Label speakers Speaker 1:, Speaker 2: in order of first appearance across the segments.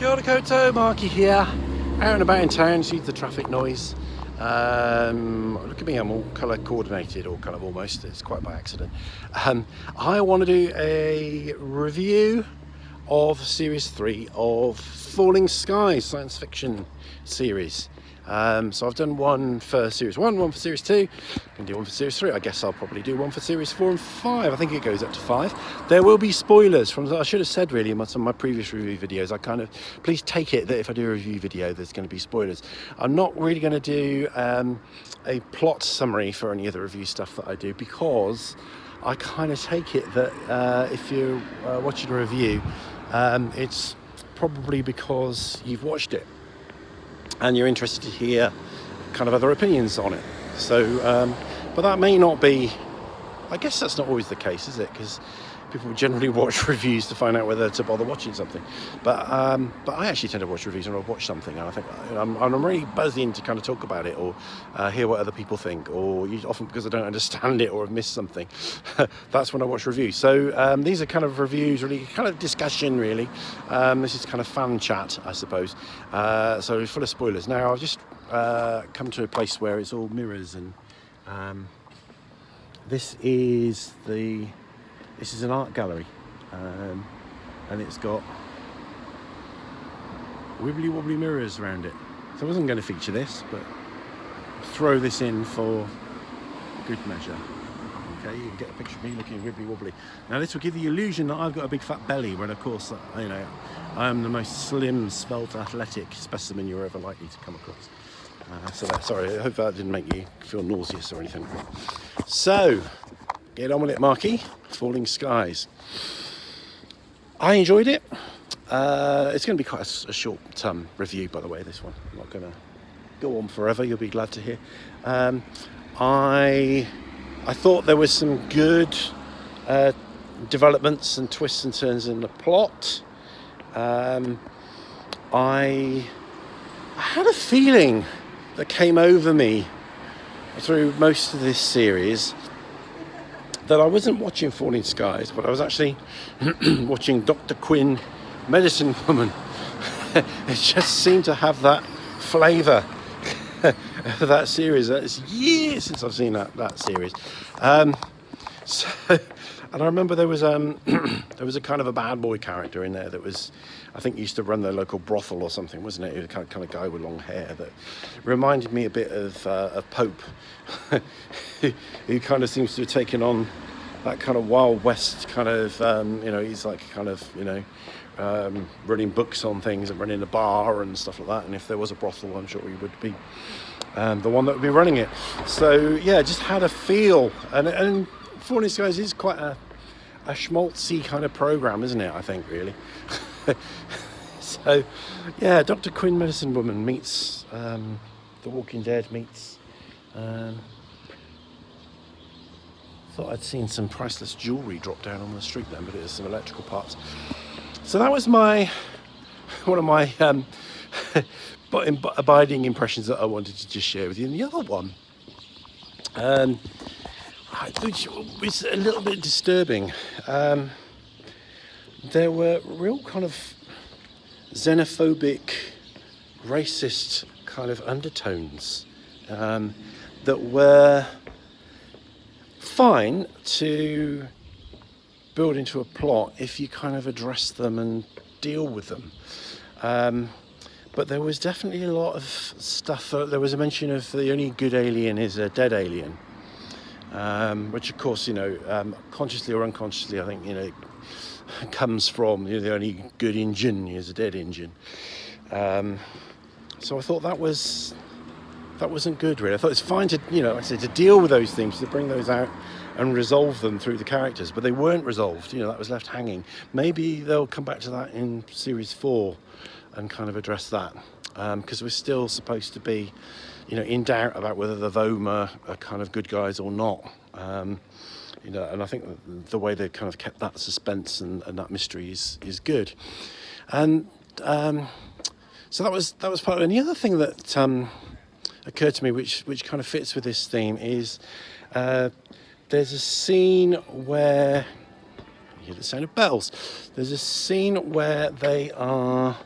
Speaker 1: Kia ora koutou, Markie here. Out and about in town, see the traffic noise. Look at me, I'm all colour coordinated, or kind of almost, it's quite by accident. I want to do a review of Series 3 of Falling Skies science fiction series. So I've done one for Series 1, one for Series 2, I can do one for Series 3. I guess I'll probably do one for Series 4 and 5. I think it goes up to 5. There will be spoilers from, I should have said really in some of my previous review videos, please take it that if I do a review video there's going to be spoilers. I'm not really going to do a plot summary for any of the review stuff that I do, because I kind of take it that if you're watching a review, it's probably because you've watched it and you're interested to hear kind of other opinions on it. So, but that may not be, I guess that's not always the case, is it? Because people generally watch reviews to find out whether to bother watching something. But I actually tend to watch reviews when I watch something, and I think I'm really buzzing to kind of talk about it or hear what other people think, or often because I don't understand it or have missed something. That's when I watch reviews. So these are kind of reviews, really kind of discussion, really. This is kind of fan chat, I suppose. So full of spoilers. Now I've just come to a place where it's all mirrors, and this is an art gallery, and it's got wibbly wobbly mirrors around it. So I wasn't going to feature this, but throw this in for good measure. Okay, you can get a picture of me looking wibbly wobbly. Now this will give the illusion that I've got a big fat belly, when of course, I am the most slim, svelte, athletic specimen you're ever likely to come across. Sorry, I hope that didn't make you feel nauseous or anything. So, get on with it, Markie. Falling Skies. I enjoyed it. It's going to be quite a short review, by the way, this one. I'm not going to go on forever, you'll be glad to hear. I thought there was some good developments and twists and turns in the plot. I had a feeling that came over me through most of this series that I wasn't watching Falling Skies, but I was actually watching Dr. Quinn, Medicine Woman. It just seemed to have that flavour of that series. It's years since I've seen that series. And I remember there was a kind of a bad boy character in there that was, I think, used to run the local brothel or something, wasn't it? He was a kind of guy with long hair that reminded me a bit of Pope, who kind of seems to have taken on that kind of Wild West kind of, he's like kind of, running books on things and running a bar and stuff like that. And if there was a brothel, I'm sure he would be the one that would be running it. So yeah, just had a feel, and Falling Skies is quite a schmaltzy kind of program, isn't it? I think, really. So yeah, Dr. Quinn, Medicine Woman meets The Walking Dead meets thought I'd seen some priceless jewellery drop down on the street then, but it was some electrical parts. So that was one of my abiding impressions that I wanted to just share with you. And the other one, which was a little bit disturbing, there were real kind of xenophobic, racist kind of undertones that were fine to build into a plot if you kind of address them and deal with them. But there was definitely a lot of stuff. There was a mention of the only good alien is a dead alien, which of course, consciously or unconsciously, I think, comes from the only good Injun is a dead Injun. So I thought that wasn't good, really. I thought it's fine to, like I said, to deal with those things, to bring those out and resolve them through the characters, but they weren't resolved. That was left hanging. Maybe they'll come back to that in Series 4 and kind of address that, because we're still supposed to be, in doubt about whether the Voma are kind of good guys or not. And I think the way they kind of kept that suspense and that mystery is good. And so that was part of it. And the other thing that occurred to me, which kind of fits with this theme, is there's a scene where you hear the sound of bells. There's a scene where they are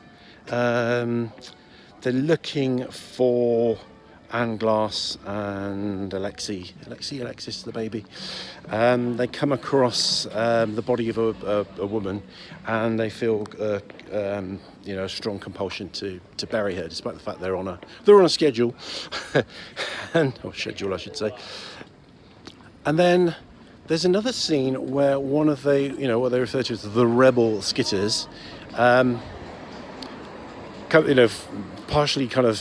Speaker 1: They're looking for Anne Glass and Alexis, the baby. They come across the body of a woman, and they feel a strong compulsion to bury her, despite the fact they're on a schedule, or schedule I should say. And then there's another scene where one of the, what they refer to as the rebel skitters, partially kind of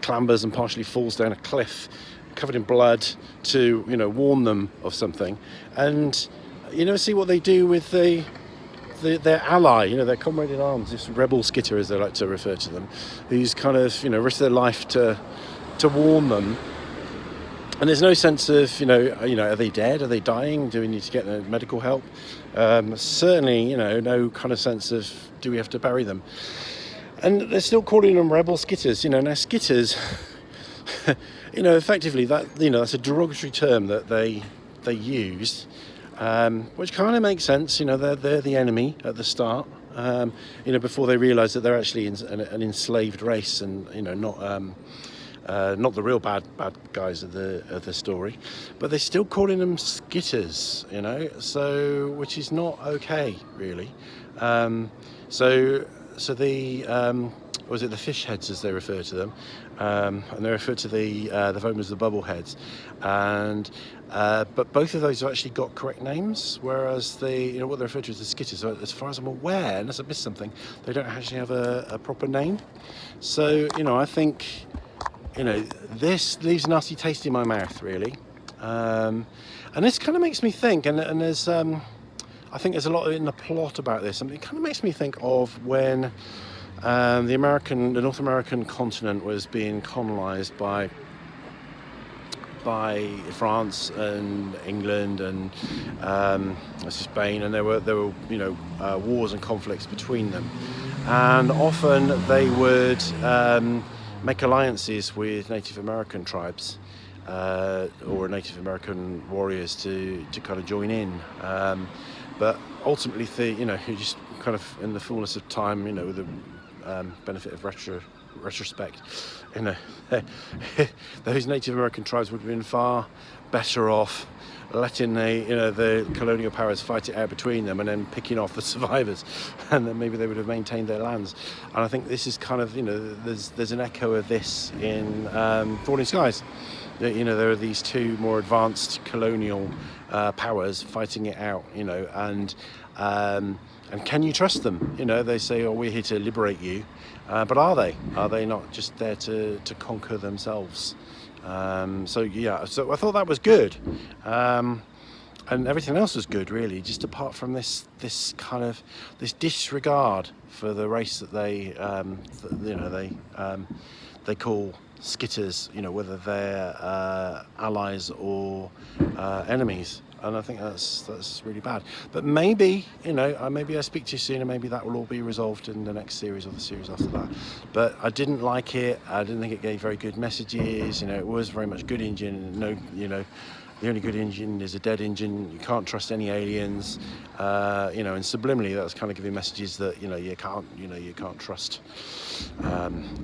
Speaker 1: clambers and partially falls down a cliff covered in blood to warn them of something. And see what they do with their ally, their comrade in arms, this rebel skitter as they like to refer to them, who's kind of risked their life to warn them. And there's no sense of are they dead, are they dying, do we need to get medical help? Certainly no kind of sense of do we have to bury them. And they're still calling them rebel skitters. Now skitters, effectively that's a derogatory term that they used, which kind of makes sense. They're the enemy at the start. Before they realise that they're actually an enslaved race, and not the real bad guys of the story, but they're still calling them skitters. So which is not okay, really. So the was it the fish heads as they refer to them, and they refer to the foam as the bubble heads, and but both of those have actually got correct names, whereas what they refer to as the skitters, as far as I'm aware, unless I missed something, they don't actually have a proper name. So I think this leaves a nasty taste in my mouth, really, and this kind of makes me think, and there's I think there's a lot in the plot about this. It kind of makes me think of when the North American continent was being colonised by France and England and Spain, and there were wars and conflicts between them, and often they would make alliances with Native American tribes or Native American warriors to kind of join in. But ultimately, you just kind of, in the fullness of time, with the benefit of retrospect, those Native American tribes would have been far better off letting the colonial powers fight it out between them and then picking off the survivors, and then maybe they would have maintained their lands. And I think this is kind of, there's an echo of this in Falling Skies. There are these two more advanced colonial powers fighting it out, and can you trust them? They say, oh, we're here to liberate you, but are they? Are they not just there to conquer themselves? So I thought that was good, and everything else was good, really, just apart from this kind of this disregard for the race that they call skitters, whether they're allies or enemies. And I think that's really bad. But maybe I speak too soon, and maybe that will all be resolved in the next series or the series after that. But I didn't like it. I didn't think it gave very good messages. It was very much good engine. No, the only good engine is a dead engine. You can't trust any aliens. And subliminally, that's kind of giving messages that you can't trust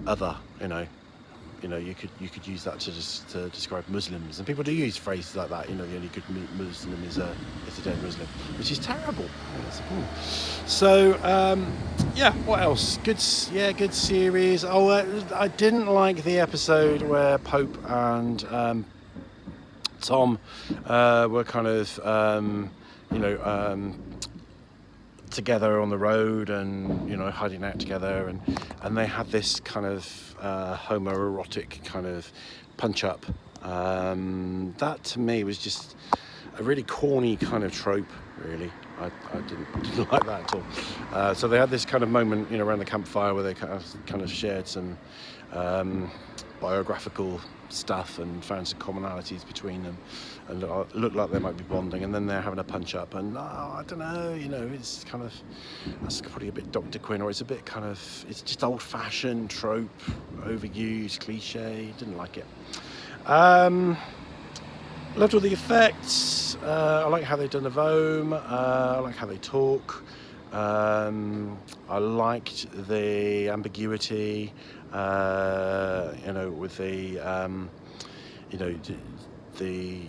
Speaker 1: other. You could use that to describe Muslims, and people do use phrases like that. The only good Muslim is a dead Muslim, which is terrible. So what else? Good series. I didn't like the episode where Pope and Tom were kind of together on the road and hiding out together, and they had this kind of homoerotic kind of punch up. That to me was just a really corny kind of trope, really. I didn't like that at all. So they had this kind of moment around the campfire where they kind of shared some biographical stuff and found some commonalities between them, and looked like they might be bonding, and then they're having a punch up, and I don't know, it's kind of, that's probably a bit Dr. Quinn, or it's a bit kind of, it's just old-fashioned trope, overused, cliche. Didn't like it. Loved all the effects. I like how they've done the Vohm. I like how they talk. I liked the ambiguity, you know, with the, you know,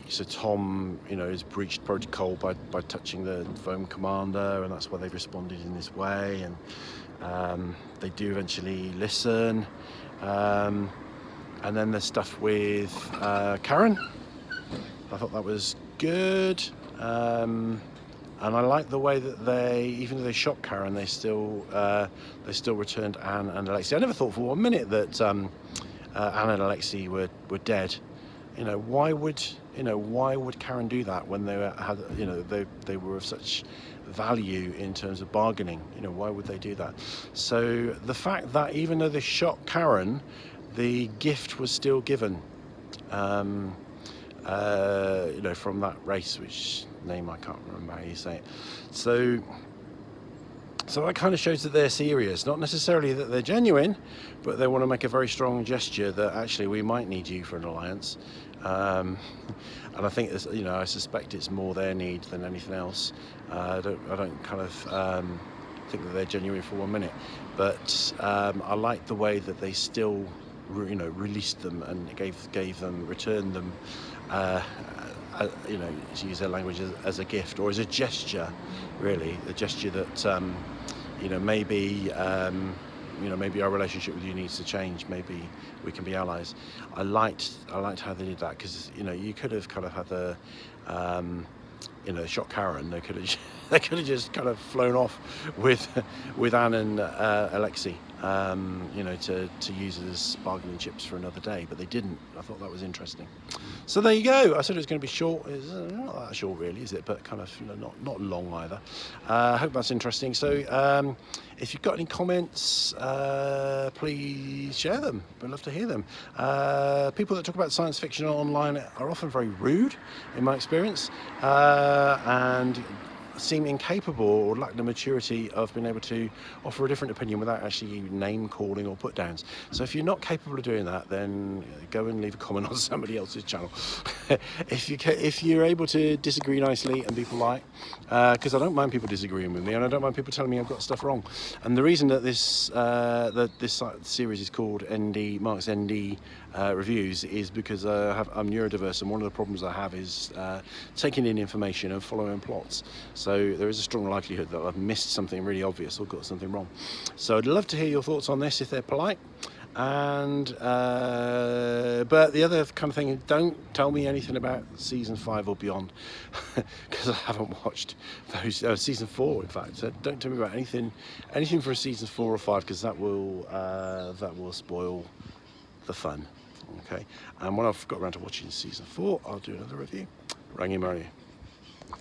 Speaker 1: so Tom, you know, has breached protocol by touching the foam commander, and that's why they've responded in this way, and they do eventually listen. And then the stuff with Karen, I thought that was good. And I like the way that they, even though they shot Karen, they still returned Anne and Alexei. I never thought for 1 minute that Anne and Alexei were dead. You know, why would Karen do that when they were of such value in terms of bargaining? You know, why would they do that? So the fact that even though they shot Karen, the gift was still given. You know, from that race, which name I can't remember how you say it. So that kind of shows that they're serious, not necessarily that they're genuine, but they want to make a very strong gesture that actually we might need you for an alliance. And I think, you know, I suspect it's more their need than anything else. I don't kind of think that they're genuine for 1 minute, but I like the way that they still, you know, released them and returned them, you know, to use their language, as a gift or as a gesture, really, a gesture that, you know, maybe our relationship with you needs to change. Maybe we can be allies. I liked how they did that, because, you know, you could have kind of had the, you know, shot Karen. They could have just kind of flown off with Anne and Alexei, you know, to use as bargaining chips for another day, but they didn't. I thought that was interesting. So there you go. I said it was going to be short. It's not that short, really, is it? But kind of, you know, not long either. I hope that's interesting. So if you've got any comments, please share them. We'd love to hear them. People that talk about science fiction online are often very rude, in my experience, and seem incapable or lack the maturity of being able to offer a different opinion without actually name calling or put downs. So if you're not capable of doing that, then go and leave a comment on somebody else's channel. If you're able to disagree nicely and be polite, because I don't mind people disagreeing with me, and I don't mind people telling me I've got stuff wrong. And the reason that this series is called Mark's ND reviews is because I'm neurodiverse, and one of the problems I have is taking in information and following plots. So there is a strong likelihood that I've missed something really obvious or got something wrong. So I'd love to hear your thoughts on this if they're polite. And but the other kind of thing, don't tell me anything about season 5 or beyond, because I haven't watched those. Season 4, in fact. So don't tell me about anything for season 4 or 5, because that will spoil the fun. Okay. And when I've got around to watching season 4, I'll do another review. Rangimarie.